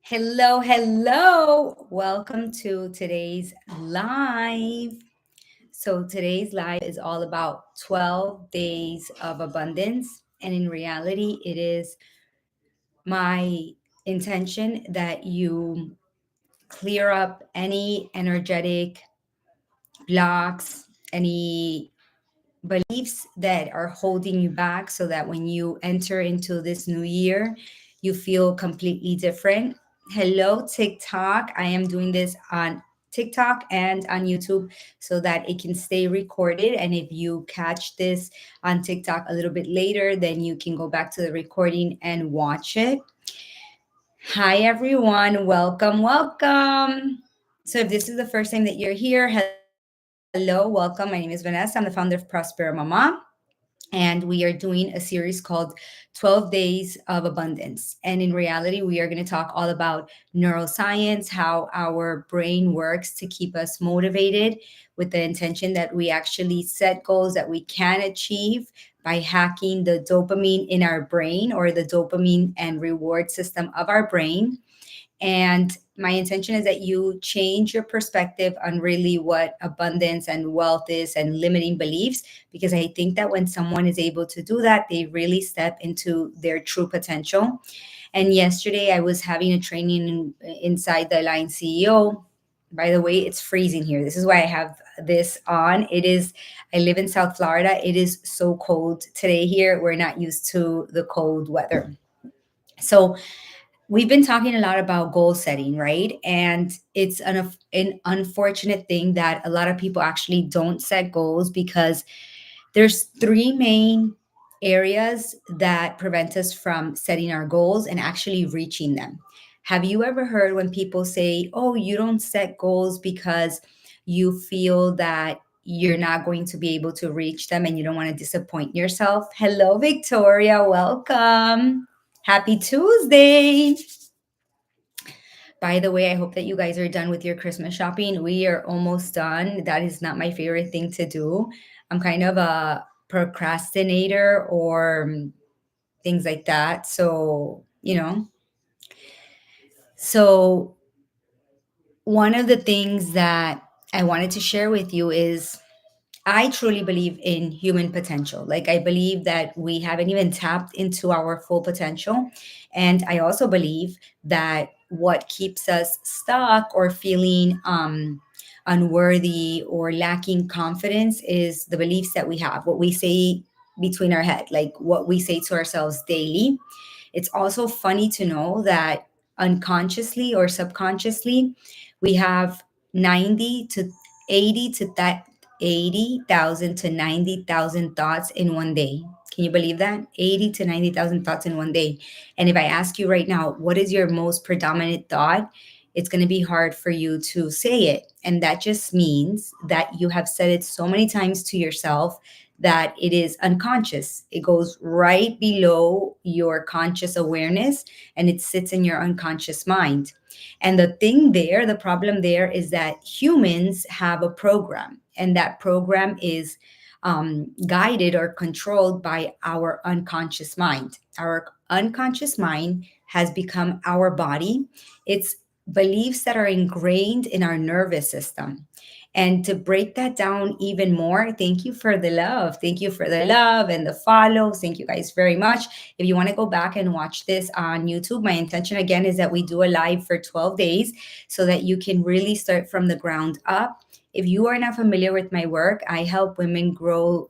Hello, hello. Welcome to today's live. So, today's live is all about 12 days of abundance. And in reality, it is my intention that you clear up any energetic blocks, any beliefs that are holding you back so that when you enter into this new year, you feel completely different. Hello, TikTok. I am doing this on TikTok and on YouTube so that it can stay recorded. And if you catch this on TikTok a little bit later, then you can go back to the recording and watch it. Hi, everyone. Welcome, welcome. So, if this is the first time that you're here, hello, welcome. My name is Vanessa. I'm the founder of Prospero Mama. And we are doing a series called 12 Days of Abundance. And in reality, we are going to talk all about neuroscience, how our brain works to keep us motivated with the intention that we actually set goals that we can achieve by hacking the dopamine in our brain or the dopamine and reward system of our brain. And my intention is that you change your perspective on really what abundance and wealth is and limiting beliefs, because I think that when someone is able to do that, they really step into their true potential. And yesterday I was having a training inside the Alliance CEO. By the way, it's freezing here. This is why I have this on. I live in South Florida. It is so cold today here. We're not used to the cold weather. So, we've been talking a lot about goal setting, right? And it's an unfortunate thing that a lot of people actually don't set goals because there's three main areas that prevent us from setting our goals and actually reaching them. Have you ever heard when people say, "Oh, you don't set goals because you feel that you're not going to be able to reach them and you don't want to disappoint yourself?" Hello, Victoria. Welcome. Happy Tuesday. By the way, I hope that you guys are done with your Christmas shopping. We are almost done. That is not my favorite thing to do. I'm kind of a procrastinator or things like that. So one of the things that I wanted to share with you is I truly believe in human potential. Like, I believe that we haven't even tapped into our full potential. And I also believe that what keeps us stuck or feeling unworthy or lacking confidence is the beliefs that we have, what we say between our head, like what we say to ourselves daily. It's also funny to know that unconsciously or subconsciously, we have 90 to 80 to that 80,000 to 90,000 thoughts in one day. Can you believe that? 80 to 90,000 thoughts in one day. And if I ask you right now, what is your most predominant thought? It's going to be hard for you to say it. And that just means that you have said it so many times to yourself that it is unconscious. It goes right below your conscious awareness and it sits in your unconscious mind. And the problem there is that humans have a program, and that program is guided or controlled by our unconscious mind. Our unconscious mind has become our body. It's beliefs that are ingrained in our nervous system. And to break that down even more, thank you for the love. Thank you for the love and the follows. Thank you guys very much. If you want to go back and watch this on YouTube, my intention again is that we do a live for 12 days so that you can really start from the ground up. If you are not familiar with my work, I help women grow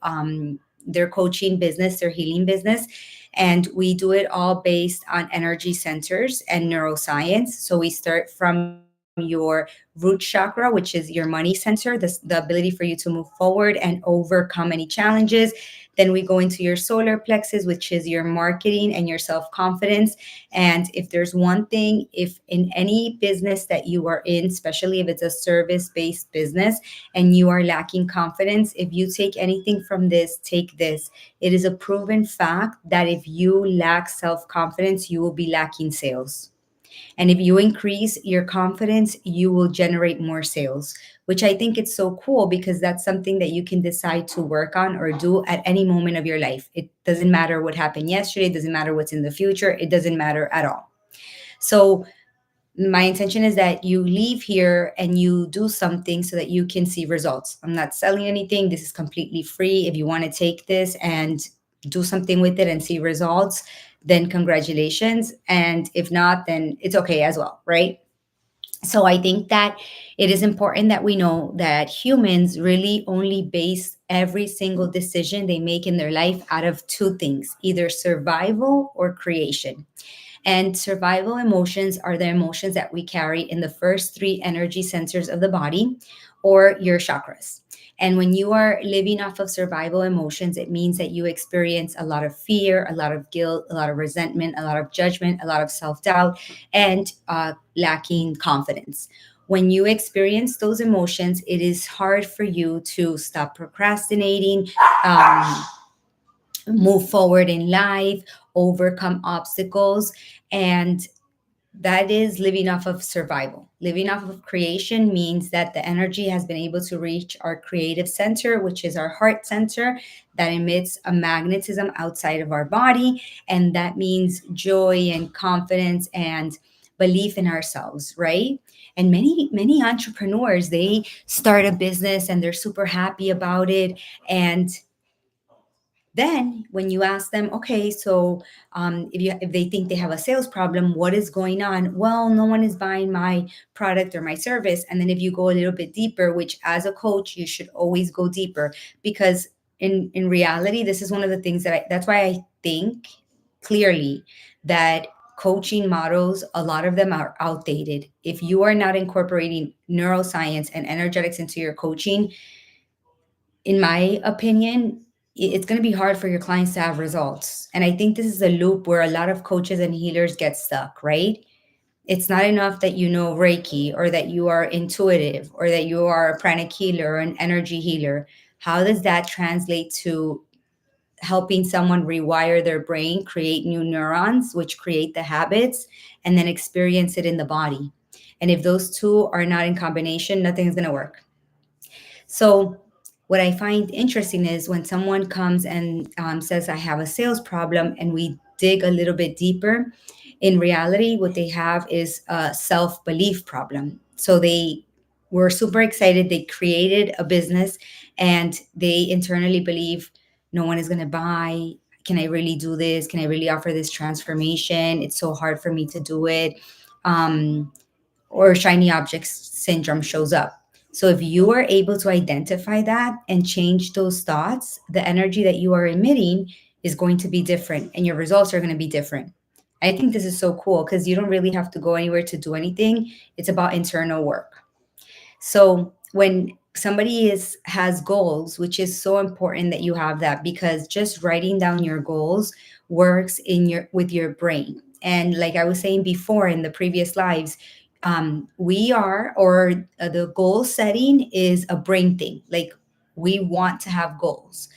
their coaching business, their healing business. And we do it all based on energy centers and neuroscience. So we start from your root chakra, which is your money center, the ability for you to move forward and overcome any challenges. Then we go into your solar plexus, which is your marketing and your self confidence. And if there's one thing, if in any business that you are in, especially if it's a service based business and you are lacking confidence, if you take anything from this, take this. It is a proven fact that if you lack self confidence, you will be lacking sales. And if you increase your confidence, you will generate more sales, which I think it's so cool because that's something that you can decide to work on or do at any moment of your life. It doesn't matter what happened yesterday, it doesn't matter what's in the future, it doesn't matter at all. So, My intention is that you leave here and you do something so that you can see results. I'm not selling anything. This is completely free. If you want to take this and do something with it and see results, then congratulations. And if not, then it's okay as well, right? So I think that it is important that we know that humans really only base every single decision they make in their life out of two things, either survival or creation. And survival emotions are the emotions that we carry in the first three energy centers of the body or your chakras. And when you are living off of survival emotions, it means that you experience a lot of fear, a lot of guilt, a lot of resentment, a lot of judgment, a lot of self doubt, and lacking confidence. When you experience those emotions, it is hard for you to stop procrastinating, um, move forward in life, overcome obstacles, and that is living off of survival. Living off of creation means that the energy has been able to reach our creative center, which is our heart center, that emits a magnetism outside of our body. And that means joy and confidence and belief in ourselves, right? And many entrepreneurs, they start a business and they're super happy about it. And then when you ask them, okay, so if they think they have a sales problem, what is going on? Well, no one is buying my product or my service. And then if you go a little bit deeper, which as a coach you should always go deeper, because in reality, this is one of the things that's why I think clearly that coaching models, a lot of them are outdated. If you are not incorporating neuroscience and energetics into your coaching, in my opinion, it's going to be hard for your clients to have results. And I think this is a loop where a lot of coaches and healers get stuck, right? It's not enough that you know Reiki or that you are intuitive or that you are a pranic healer or an energy healer. How does that translate to helping someone rewire their brain, create new neurons, which create the habits, and then experience it in the body? And if those two are not in combination, nothing is going to work. So, what I find interesting is when someone comes and says, I have a sales problem, and we dig a little bit deeper, in reality, what they have is a self belief problem. So, they were super excited. They created a business and they internally believe no one is going to buy. Can I really do this? Can I really offer this transformation? It's so hard for me to do it. Um, or shiny object syndrome shows up. So if you are able to identify that and change those thoughts, the energy that you are emitting is going to be different and your results are going to be different. I think this is so cool because you don't really have to go anywhere to do anything. It's about internal work. So when somebody is has goals, which is so important that you have that, because just writing down your goals works in your with your brain. And like I was saying before in the previous lives, we are or the goal setting is a brain thing. Like we want to have goals,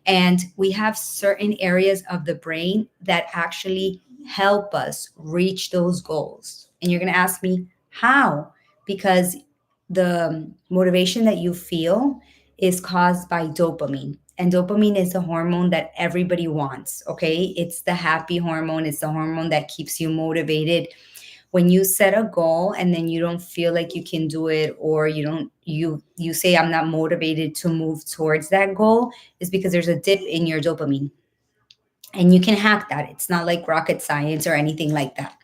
and we have certain areas of the brain that actually help us reach those goals. And you're going to ask me how? Because the motivation that you feel is caused by dopamine. And dopamine is the hormone that everybody wants, okay? It's the happy hormone, it's the hormone that keeps you motivated. When you set a goal and then you don't feel like you can do it, or you say I'm not motivated to move towards that goal, is because there's a dip in your dopamine. And you can hack that. It's not like rocket science or anything like that.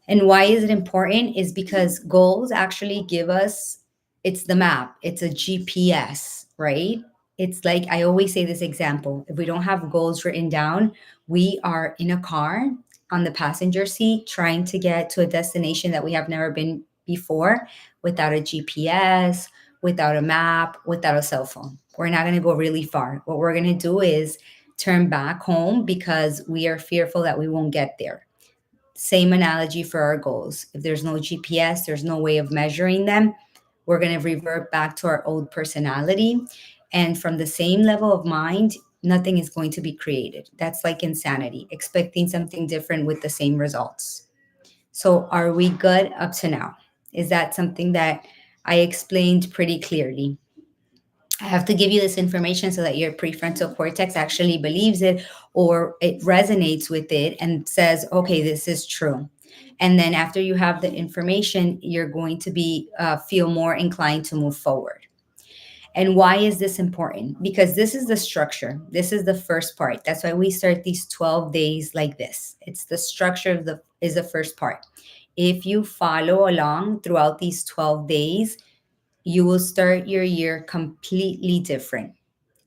And why is it important? Is because goals actually give us, it's the map, it's a GPS, right? It's like I always say this example. If we don't have goals written down, we are in a car on the passenger seat trying to get to a destination that we have never been before without a GPS, without a map, without a cell phone. We're not going to go really far. What we're going to do is turn back home because we are fearful that we won't get there. Same analogy for our goals. If there's no GPS, there's no way of measuring them. We're going to revert back to our old personality. And from the same level of mind, nothing is going to be created. That's like insanity, expecting something different with the same results. So, are we good up to now? Is that something that I explained pretty clearly? I have to give you this information so that your prefrontal cortex actually believes it or it resonates with it and says, okay, this is true. And then after you have the information, you're going to be feel more inclined to move forward. And why is this important? Because this is the structure. This is the first part. That's why we start these 12 days like this. It's the structure of the is the first part. If you follow along throughout these 12 days, you will start your year completely different.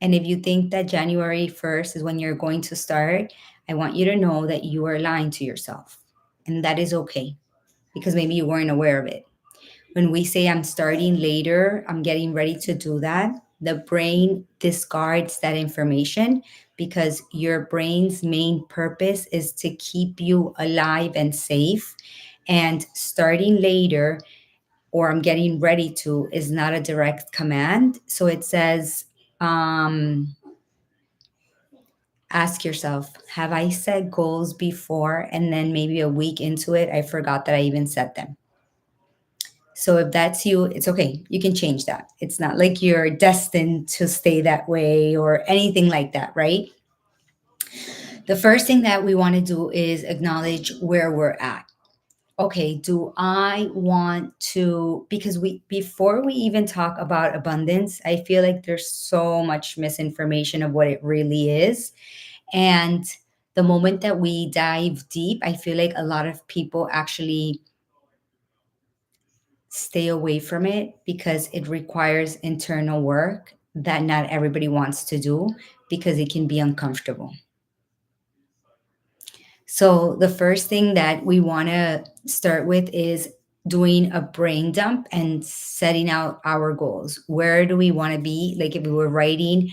And if you think that January 1st is when you're going to start, I want you to know that you are lying to yourself. And that is okay because maybe you weren't aware of it. When we say I'm starting later, I'm getting ready to do that, the brain discards that information because your brain's main purpose is to keep you alive and safe. And starting later, or I'm getting ready to, is not a direct command. So it says, um, ask yourself, have I set goals before? And then maybe a week into it, I forgot that I even set them. So if that's you, it's okay. You can change that. It's not like you're destined to stay that way or anything like that, right? The first thing that we want to do is acknowledge where we're at. Okay, do I want to, because we before we even talk about abundance, I feel like there's so much misinformation of what it really is. And the moment that we dive deep, I feel like a lot of people actually stay away from it because it requires internal work that not everybody wants to do because it can be uncomfortable. So, the first thing that we want to start with is doing a brain dump and setting out our goals. Where do we want to be? Like if we were writing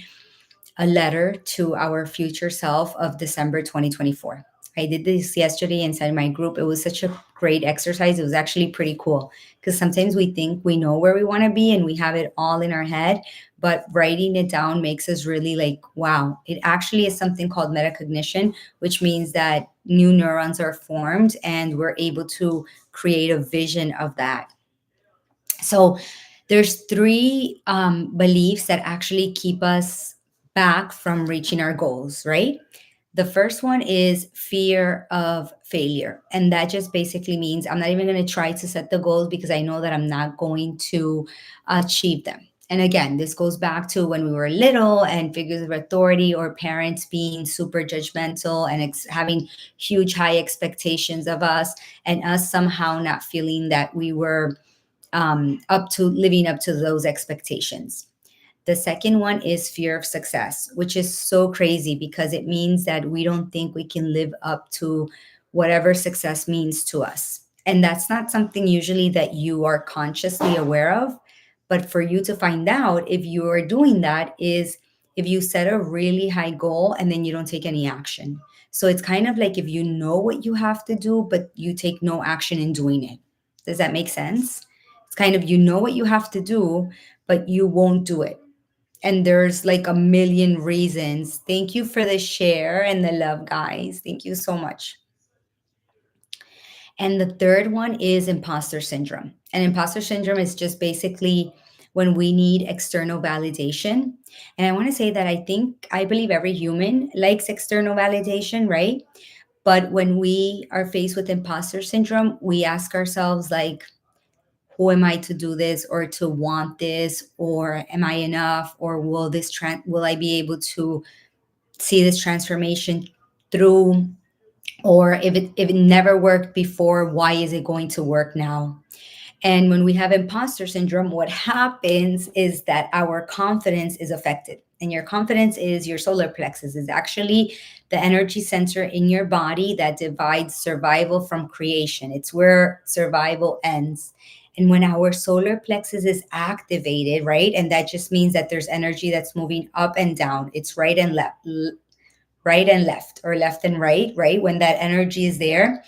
a letter to our future self of December 2024. I did this yesterday inside my group. It was such a great exercise. It was actually pretty cool because sometimes we think we know where we want to be and we have it all in our head, but writing it down makes us really like, wow, it actually is something called metacognition, which means that new neurons are formed and we're able to create a vision of that. So there's three beliefs that actually keep us back from reaching our goals, right? The first one is fear of failure. And that just basically means I'm not even going to try to set the goals because I know that I'm not going to achieve them. And again, this goes back to when we were little and figures of authority or parents being super judgmental and having huge high expectations of us, and us somehow not feeling that we were up to living up to those expectations. The second one is fear of success, which is so crazy because it means that we don't think we can live up to whatever success means to us. And that's not something usually that you are consciously aware of. But for you to find out if you are doing that is if you set a really high goal and then you don't take any action. So it's kind of like if you know what you have to do, but you take no action in doing it. Does that make sense? It's kind of you know what you have to do, but you won't do it, and there's like a million reasons. Thank you for the share and the love, guys. Thank you so much. And the third one is imposter syndrome. And imposter syndrome is just basically when we need external validation. And I want to say that I believe every human likes external validation, right? But when we are faced with imposter syndrome, we ask ourselves, like, who am I to do this or to want this, or am I enough, or will I be able to see this transformation through, or if it never worked before, why is it going to work now? And when we have imposter syndrome, what happens is that our confidence is affected. And your confidence is your solar plexus, is actually the energy center in your body that divides survival from creation. It's where survival ends. And when our solar plexus is activated, right? And that just means that there's energy that's moving up and down. It's right and left, or left and right, right? When that energy is there,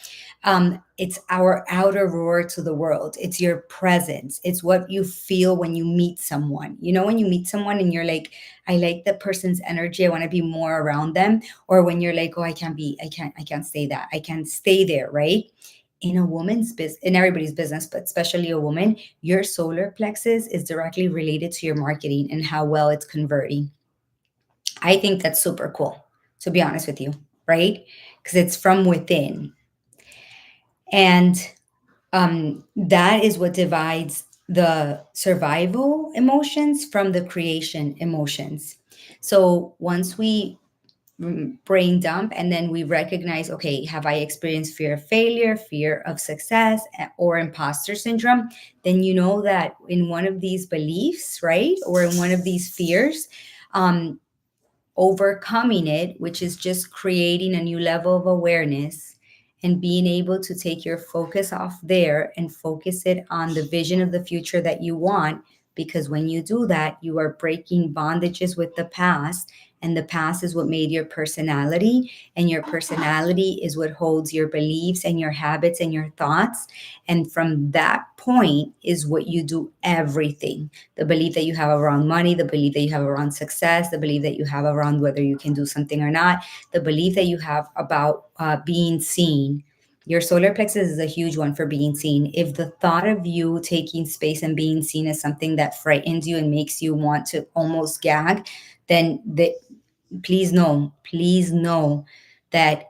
it's our outer roar to the world. It's your presence. It's what you feel when you meet someone. You know, when you meet someone and you're like, I like that person's energy. I want to be more around them. Or when you're like, oh, I can't stay that. I can't stay there, right? In a woman's business, in everybody's business, but especially a woman, your solar plexus is directly related to your marketing and how well it's converting. I think that's super cool, to be honest with you, right? Because it's from within. And that is what divides the survival emotions from the creation emotions. So once we brain dump and then we recognize, okay, have I experienced fear of failure, fear of success, or imposter syndrome, then you know that in one of these beliefs, right, or in one of these fears, um, overcoming it, which is just creating a new level of awareness and being able to take your focus off there and focus it on the vision of the future that you want. Because when you do that, you are breaking bondages with the past. And the past is what made your personality. And your personality is what holds your beliefs and your habits and your thoughts. And from that point is what you do everything. The belief that you have around money, the belief that you have around success, the belief that you have around whether you can do something or not, the belief that you have about being seen. Your solar plexus is a huge one for being seen. If the thought of you taking space and being seen is something that frightens you and makes you want to almost gag, then please know that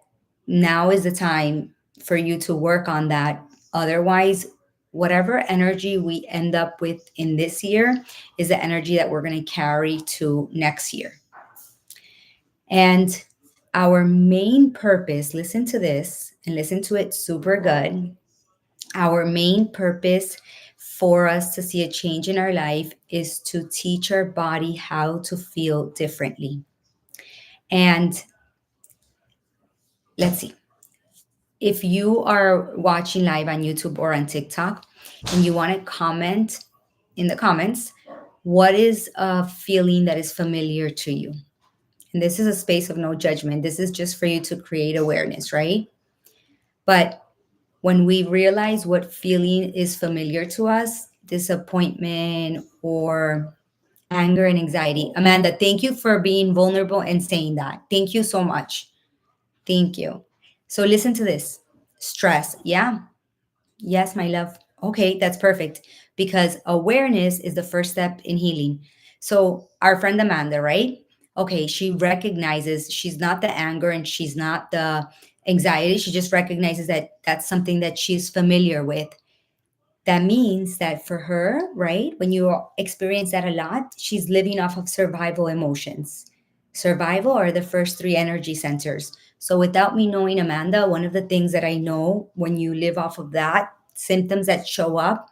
now is the time for you to work on that. Otherwise, whatever energy we end up with in this year is the energy that we're going to carry to next year. And our main purpose, listen to this and listen to it super good. Our main purpose for us to see a change in our life is to teach our body how to feel differently. And let's see. If you are watching live on YouTube or on TikTok and you want to comment in the comments, what is a feeling that is familiar to you? And this is a space of no judgment. This is just for you to create awareness, right? But when we realize what feeling is familiar to us, disappointment or anger and anxiety. Amanda, thank you for being vulnerable and saying that. Thank you so much. Thank you. So listen to this. Stress. Yeah. Yes, my love. Okay, that's perfect. Because awareness is the first step in healing. So, our friend Amanda, right? Okay, she recognizes she's not the anger and she's not the anxiety. She just recognizes that that's something that she's familiar with. That means that for her, right, when you experience that a lot, she's living off of survival emotions. Survival are the first three energy centers. So, without me knowing Amanda, one of the things that I know when you live off of that, symptoms that show up: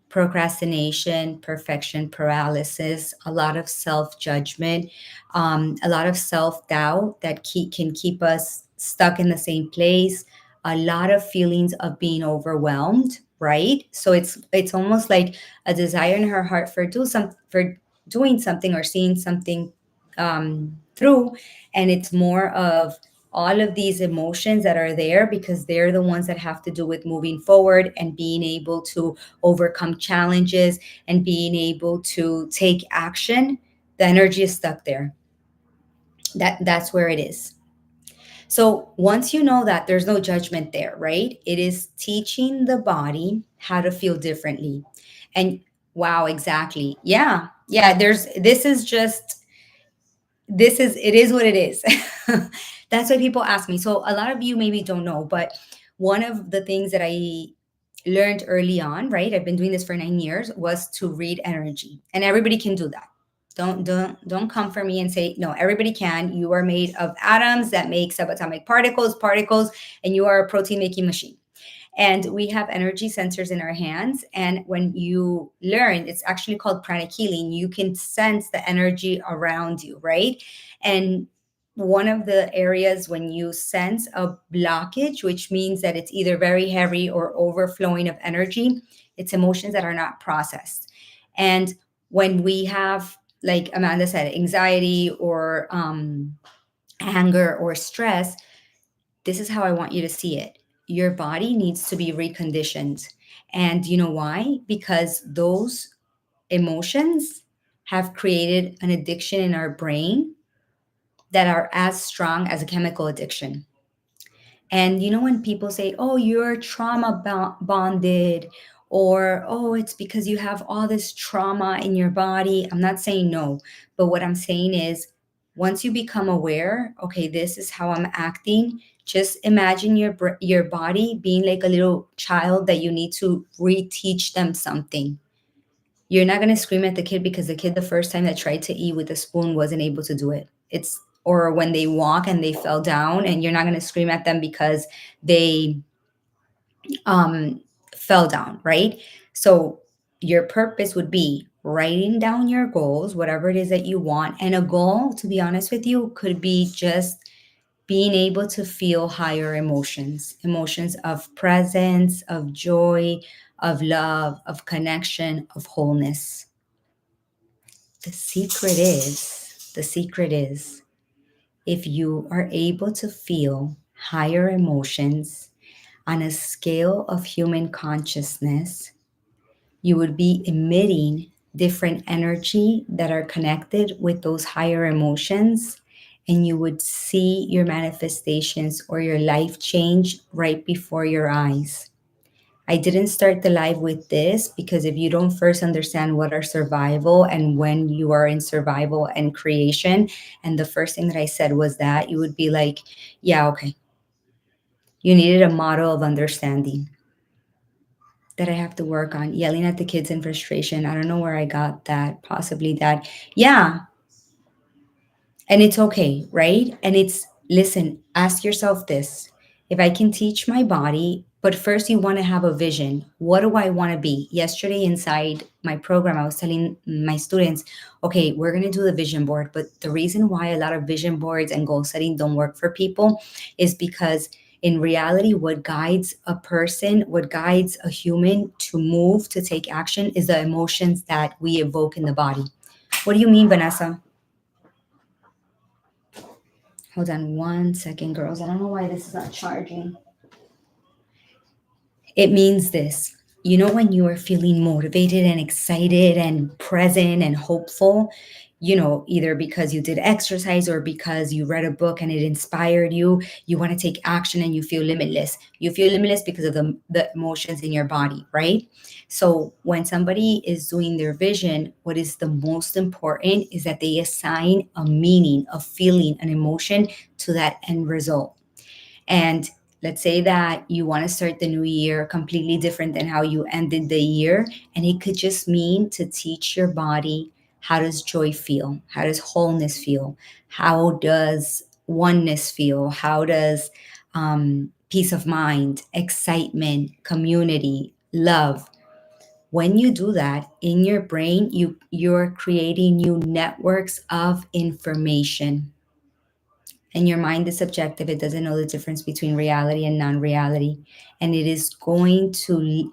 procrastination, perfection paralysis, a lot of self judgment, a lot of self doubt that can keep us stuck in the same place, a lot of feelings of being overwhelmed. Right, so it's almost like a desire in her heart for doing something or seeing something through, and it's more of all of these emotions that are there because they're the ones that have to do with moving forward and being able to overcome challenges and being able to take action. The energy is stuck there. That's where it is. So once you know that, there's no judgment there, right? It is teaching the body how to feel differently. And wow, exactly. Yeah. Yeah, there's this is just this is it is what it is. That's why people ask me. So a lot of you maybe don't know, but one of the things that I learned early on, right? I've been doing this for 9 years, was to read energy. And everybody can do that. Don't come for me and say, no, everybody can. You are made of atoms that make subatomic particles, and you are a protein making machine. And we have energy sensors in our hands. And when you learn, it's actually called pranic healing. You can sense the energy around you, right? And one of the areas when you sense a blockage, which means that it's either very heavy or overflowing of energy, it's emotions that are not processed. And when we have, like Amanda said, anxiety or anger or stress, this is how I want you to see it. Your body needs to be reconditioned. And you know why? Because those emotions have created an addiction in our brain that are as strong as a chemical addiction. And you know, when people say, oh, you're trauma bonded, or oh, it's because you have all this trauma in your body. I'm not saying no, but what I'm saying is once you become aware, okay, this is how I'm acting, Just imagine your body being like a little child that you need to reteach them something. You're not going to scream at the kid because the kid the first time that tried to eat with a spoon wasn't able to do it. It's or when they walk and they fell down, and you're not going to scream at them because they um, fell down, right? So your purpose would be writing down your goals, whatever it is that you want. And a goal, to be honest with you, could be just being able to feel higher emotions, emotions of presence, of joy, of love, of connection, of wholeness. The secret is, if you are able to feel higher emotions on a scale of human consciousness, you would be emitting different energy that are connected with those higher emotions, and you would see your manifestations or your life change right before your eyes. I didn't start the live with this because if you don't first understand what are survival and when you are in survival and creation, and the first thing that I said was that, you would be like, yeah, okay. You needed a model of understanding that I have to work on. Yelling at the kids in frustration. I don't know where I got that. Possibly that. Yeah, and it's okay, right? And it's, listen, ask yourself this. If I can teach my body, but first you want to have a vision. What do I want to be? Yesterday inside my program, I was telling my students, okay, we're going to do the vision board. But the reason why a lot of vision boards and goal setting don't work for people is because in reality, what guides a person, what guides a human to move, to take action, is the emotions that we evoke in the body. What do you mean, Vanessa? Hold on 1 second, girls. I don't know why this is not charging. It means this. You know, when you are feeling motivated and excited and present and hopeful, either because you did exercise or because you read a book and it inspired you, you want to take action and you feel limitless. You feel limitless because of the emotions in your body, right? So when somebody is doing their vision, what is the most important is that they assign a meaning, a feeling, an emotion to that end result. And let's say that you want to start the new year completely different than how you ended the year. And it could just mean to teach your body, how does joy feel? How does wholeness feel? How does oneness feel? How does peace of mind, excitement, community, love? When you do that in your brain, you're creating new networks of information. And your mind is subjective. It doesn't know the difference between reality and non-reality, and it is going to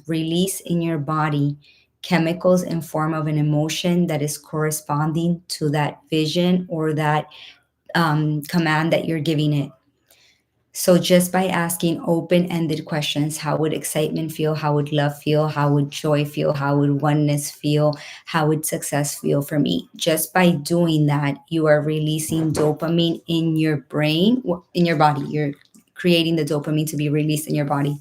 release in your body chemicals in form of an emotion that is corresponding to that vision or that command that you're giving it. So just by asking open-ended questions, how would excitement feel? How would love feel? How would joy feel? How would oneness feel? How would success feel for me? Just by doing that, you are releasing dopamine in your brain, in your body. You're creating the dopamine to be released in your body.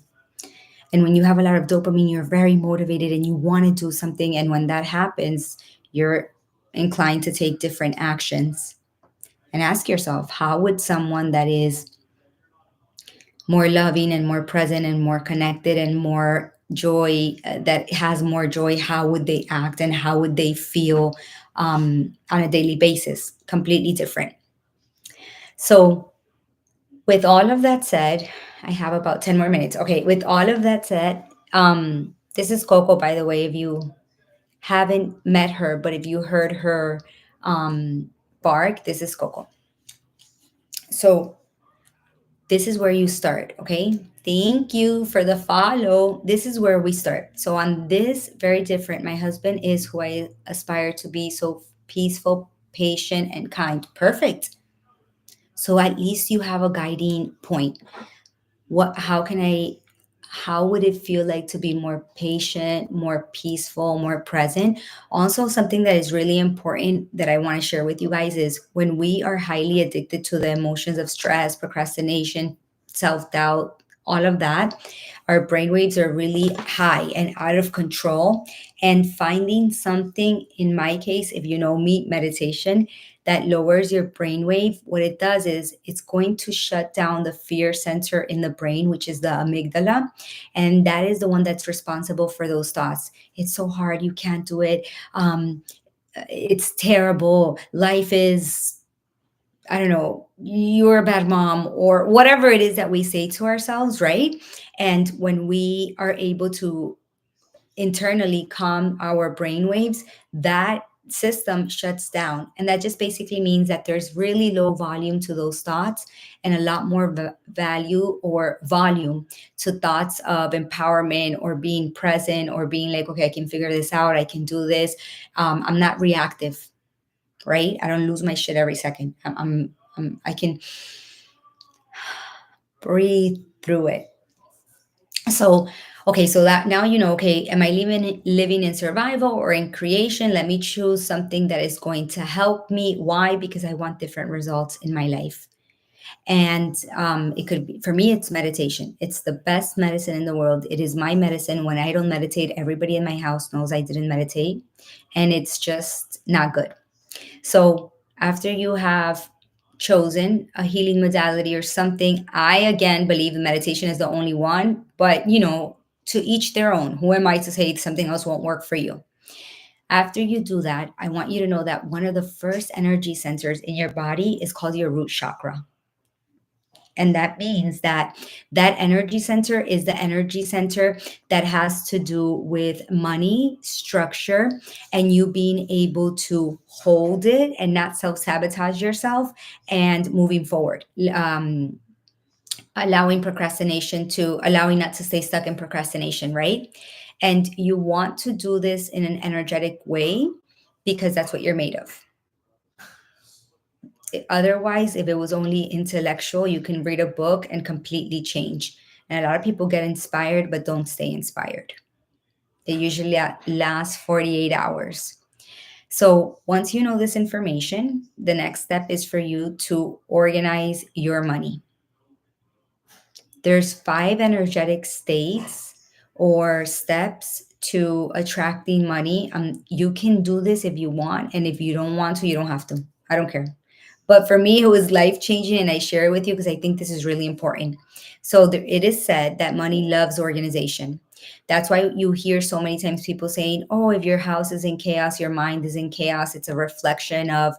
And when you have a lot of dopamine, you're very motivated and you want to do something. And when that happens, you're inclined to take different actions. And ask yourself, how would someone that is more loving and more present and more connected and more joy, that has more joy, how would they act and how would they feel on a daily basis? Completely different. So with all of that said, I have about 10 more minutes. Okay, with all of that said, this is Coco, by the way. If you haven't met her, but if you heard her bark, this is Coco. So this is where you start, okay? Thank you for the follow. This is where we start. So on this, very different. My husband is who I aspire to be, so peaceful, patient, and kind. Perfect. So at least you have a guiding point. How would it feel like to be more patient, more peaceful, more present? Also, something that is really important that I want to share with you guys is when we are highly addicted to the emotions of stress, procrastination, self-doubt, all of that, our brainwaves are really high and out of control. And finding something, in my case, if you know me, meditation, that lowers your brainwave, what it does is it's going to shut down the fear center in the brain, which is the amygdala. And that is the one that's responsible for those thoughts. It's so hard. You can't do it. It's terrible. Life is, I don't know, you're a bad mom, or whatever it is that we say to ourselves, right? And when we are able to internally calm our brain waves, that system shuts down. And that just basically means that there's really low volume to those thoughts and a lot more value or volume to thoughts of empowerment or being present or being like, okay, I can figure this out, I can do this. I'm not reactive, right? I don't lose my shit every second. I can breathe through it. So, okay, so that now you know, okay, am I living in survival or in creation? Let me choose something that is going to help me. Why? Because I want different results in my life. And it could be, for me, it's meditation. It's the best medicine in the world. It is my medicine. When I don't meditate, everybody in my house knows I didn't meditate, and it's just not good. So after you have chosen a healing modality or something, I again believe meditation is the only one, but to each their own. Who am I to say something else won't work for you? After you do that, I want you to know that one of the first energy centers in your body is called your root chakra. And that means that that energy center is the energy center that has to do with money, structure, and you being able to hold it and not self sabotage yourself and moving forward. Allowing not to stay stuck in procrastination, right? And you want to do this in an energetic way because that's what you're made of. Otherwise, if it was only intellectual, you can read a book and completely change. And a lot of people get inspired but don't stay inspired. They usually last 48 hours. So once you know this information, the next step is for you to organize your money. There's 5 energetic states or steps to attracting money. You can do this if you want, and if you don't want to, you don't have to. I don't care. But for me, it was life changing, and I share it with you because I think this is really important. So it is said that money loves organization. That's why you hear so many times people saying, "Oh, if your house is in chaos, your mind is in chaos. It's a reflection of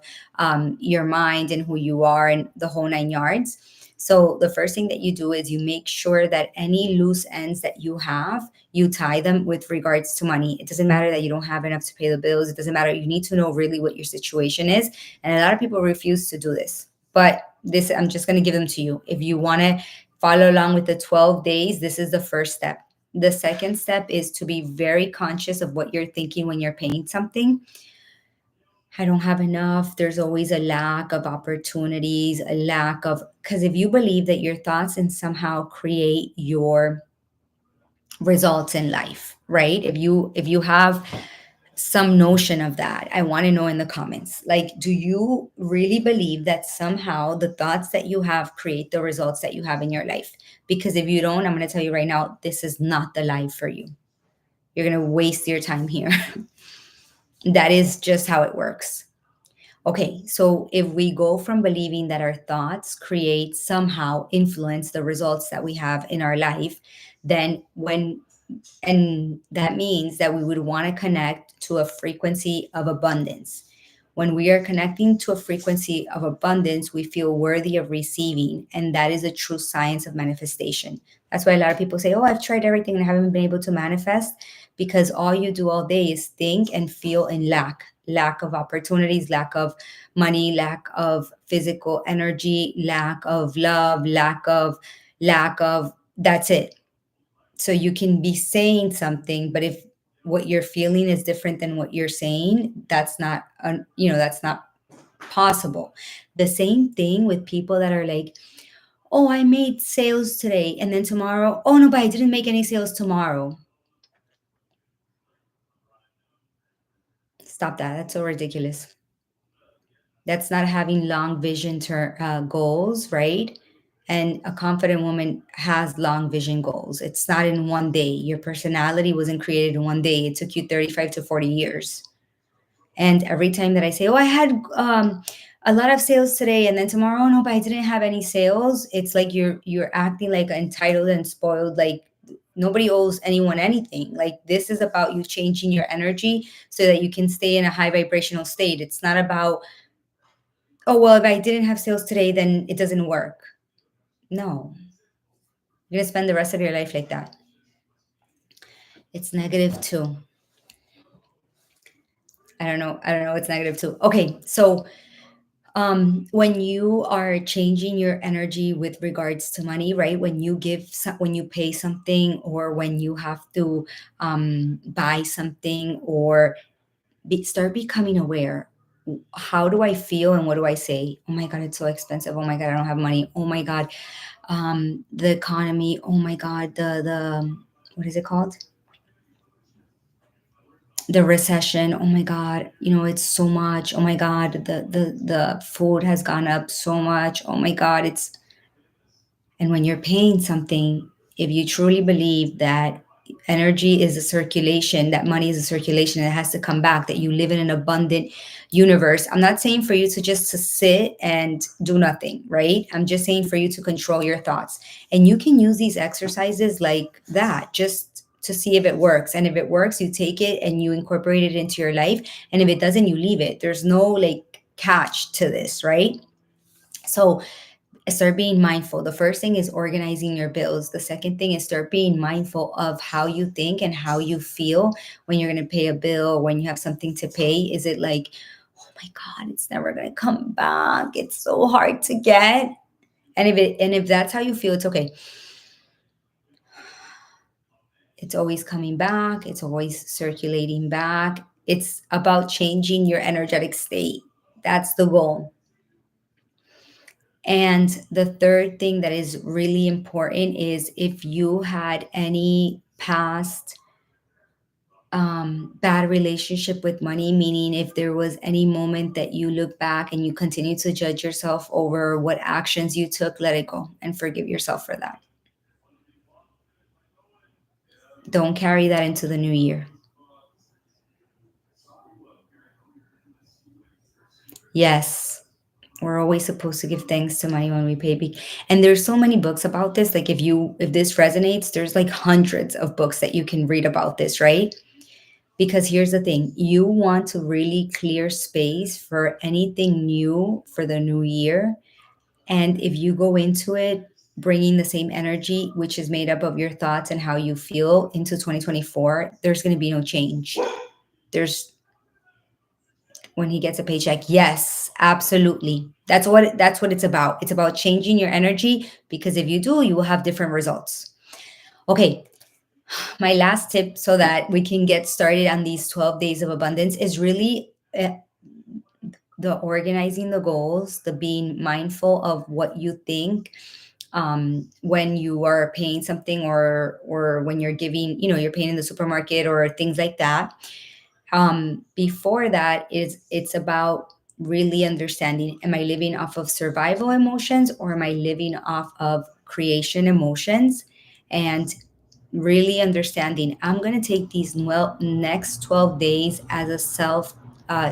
your mind and who you are, and the whole 9 yards." So the first thing that you do is you make sure that any loose ends that you have, you tie them with regards to money. It doesn't matter that you don't have enough to pay the bills. It doesn't matter. You need to know really what your situation is. And a lot of people refuse to do this. But this, I'm just going to give them to you. If you want to follow along with the 12 days, this is the first step. The second step is to be very conscious of what you're thinking when you're paying something. I don't have enough. There's always a lack of opportunities, a lack of, because if you believe that your thoughts and somehow create your results in life, right? If you have some notion of that, I want to know in the comments. Like, do you really believe that somehow the thoughts that you have create the results that you have in your life? Because if you don't, I'm going to tell you right now, this is not the life for you. You're going to waste your time here. That is just how it works. Okay, so if we go from believing that our thoughts create, somehow influence the results that we have in our life, then and that means that we would want to connect to a frequency of abundance. When we are connecting to a frequency of abundance, we feel worthy of receiving, and that is a true science of manifestation. That's why a lot of people say, "Oh, I've tried everything and I haven't been able to manifest," because all you do all day is think and feel in lack of opportunities, lack of money, lack of physical energy, lack of love, lack of that's it. So you can be saying something, but if what you're feeling is different than what you're saying, that's not possible. The same thing with people that are like, "Oh, I made sales today," and then tomorrow, "Oh no, but I didn't make any sales tomorrow." Stop that. That's so ridiculous. That's not having long vision goals, right? And a confident woman has long vision goals. It's not in one day. Your personality wasn't created in one day. It took you 35 to 40 years. And every time that I say, "Oh, I had a lot of sales today, and then tomorrow, no, but I didn't have any sales. It's like you're acting like entitled and spoiled, like nobody owes anyone anything. Like this is about you changing your energy so that you can stay in a high vibrational state. It's not about, oh well, if I didn't have sales today, then it doesn't work. No, you're gonna spend the rest of your life like that. It's negative too. I don't know it's negative too. Okay, so when you are changing your energy with regards to money, right, when you when you pay something, or when you have to buy something, or start becoming aware, how do I feel and what do I say? Oh my god, it's so expensive. Oh my god, I don't have money. Oh my god, the economy. Oh my god, the what is it called, the recession. Oh my god, it's so much. Oh my god, the food has gone up so much. Oh my god, it's. And when you're paying something, if you truly believe that energy is a circulation, that money is a circulation, it has to come back, that you live in an abundant universe. I'm not saying for you to sit and do nothing, right? I'm just saying for you to control your thoughts. And you can use these exercises like that just to see if it works. And if it works, you take it and you incorporate it into your life. And if it doesn't, you leave it. There's no like catch to this, right? So start being mindful. The first thing is organizing your bills. The second thing is start being mindful of how you think and how you feel when you're going to pay a bill, when you have something to pay. Is it like, oh my god, it's never going to come back, it's so hard to get? And if that's how you feel, it's okay. It's always coming back, it's always circulating back. It's about changing your energetic state. That's the goal. And the third thing that is really important is if you had any past bad relationship with money, meaning if there was any moment that you look back and you continue to judge yourself over what actions you took, let it go and forgive yourself for that. Don't carry that into the new year. Yes, we're always supposed to give thanks to money when we pay. And there's so many books about this. Like if this resonates, there's like hundreds of books that you can read about this, right? Because here's the thing, you want to really clear space for anything new for the new year. And if you go into it bringing the same energy, which is made up of your thoughts and how you feel into 2024, there's going to be no change. There's When he gets a paycheck, yes, absolutely. That's what it's about. It's about changing your energy, because if you do, you will have different results. Okay, my last tip so that we can get started on these 12 days of abundance is really the organizing the goals, the being mindful of what you think when you are paying something, or when you're giving, you're paying in the supermarket or things like that. Before that is it's about really understanding, am I living off of survival emotions or am I living off of creation emotions? And really understanding, I'm going to take these next 12 days as a self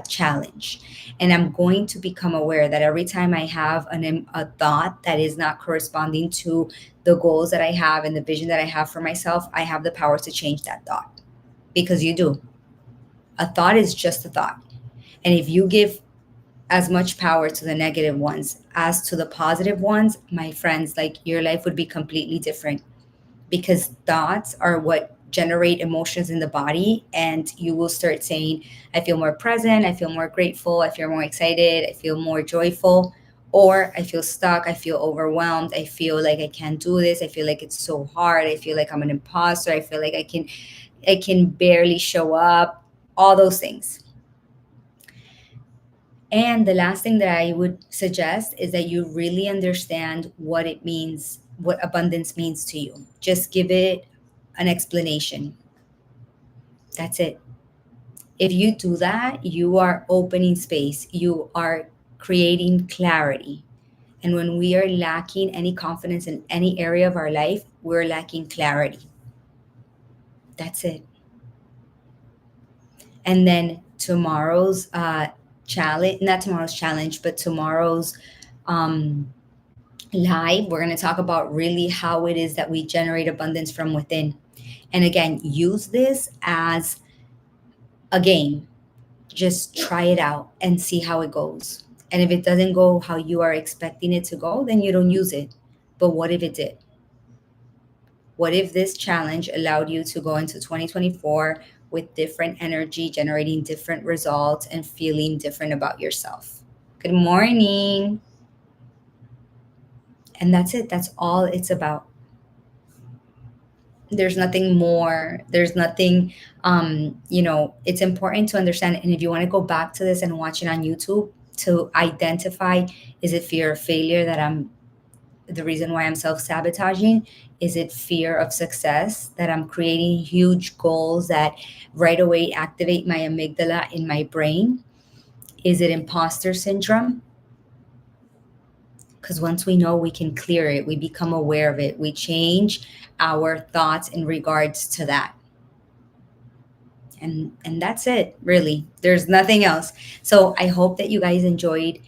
challenge. And I'm going to become aware that every time I have a thought that is not corresponding to the goals that I have and the vision that I have for myself, I have the power to change that thought. Because you do. A thought is just a thought. And if you give as much power to the negative ones as to the positive ones, my friends, like your life would be completely different, because thoughts are what generate emotions in the body. And you will start saying, I feel more present, I feel more grateful, I feel more excited, I feel more joyful, or I feel stuck, I feel overwhelmed, I feel like I can't do this, I feel like it's so hard, I feel like I'm an imposter, I feel like I can barely show up, all those things. And the last thing that I would suggest is that you really understand what it means, what abundance means to you. Just give it an explanation. That's it. If you do that, you are opening space, you are creating clarity. And when we are lacking any confidence in any area of our life, we're lacking clarity. That's it. And then tomorrow's challenge, not tomorrow's challenge, but tomorrow's um, live. We're going to talk about really how it is that we generate abundance from within. And again, use this as a game. Just try it out and see how it goes. And if it doesn't go how you are expecting it to go, then you don't use it. But what if it did? What if this challenge allowed you to go into 2024 with different energy, generating different results, and feeling different about yourself? Good morning. And that's it. That's all it's about. There's nothing more. There's nothing, it's important to understand. And if you want to go back to this and watch it on YouTube to identify, is it fear of failure that I'm the reason why I'm self sabotaging? Is it fear of success that I'm creating huge goals that right away activate my amygdala in my brain? Is it imposter syndrome? Because once we know, we can clear it, we become aware of it, we change our thoughts in regards to that. And that's it, really. There's nothing else. So I hope that you guys enjoyed.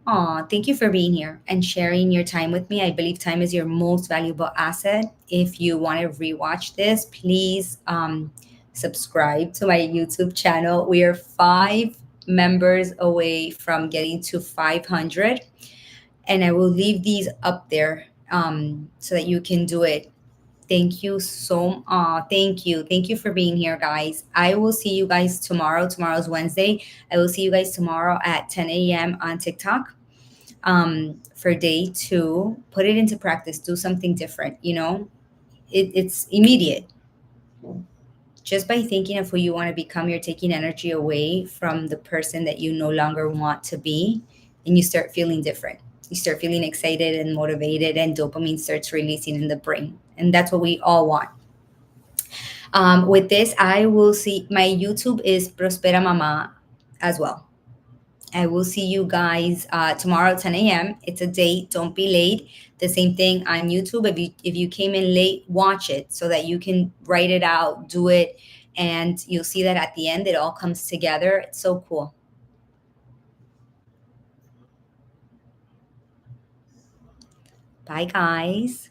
Aw, thank you for being here and sharing your time with me. I believe time is your most valuable asset. If you want to rewatch this, please subscribe to my YouTube channel. We are 5 members away from getting to 500. And I will leave these up there so that you can do it. Thank you so thank you. Thank you for being here, guys. I will see you guys tomorrow. Tomorrow's Wednesday. I will see you guys tomorrow at 10 a.m. on TikTok for day 2. Put it into practice. Do something different, it's immediate. Just by thinking of who you want to become, you're taking energy away from the person that you no longer want to be, and you start feeling different. You start feeling excited and motivated, and dopamine starts releasing in the brain. And that's what we all want. With this, I will see my YouTube is Prospera Mama as well. I will see you guys tomorrow at 10 a.m. It's a date. Don't be late. The same thing on YouTube. If you came in late, watch it so that you can write it out, do it, and you'll see that at the end it all comes together. It's so cool. Bye, guys.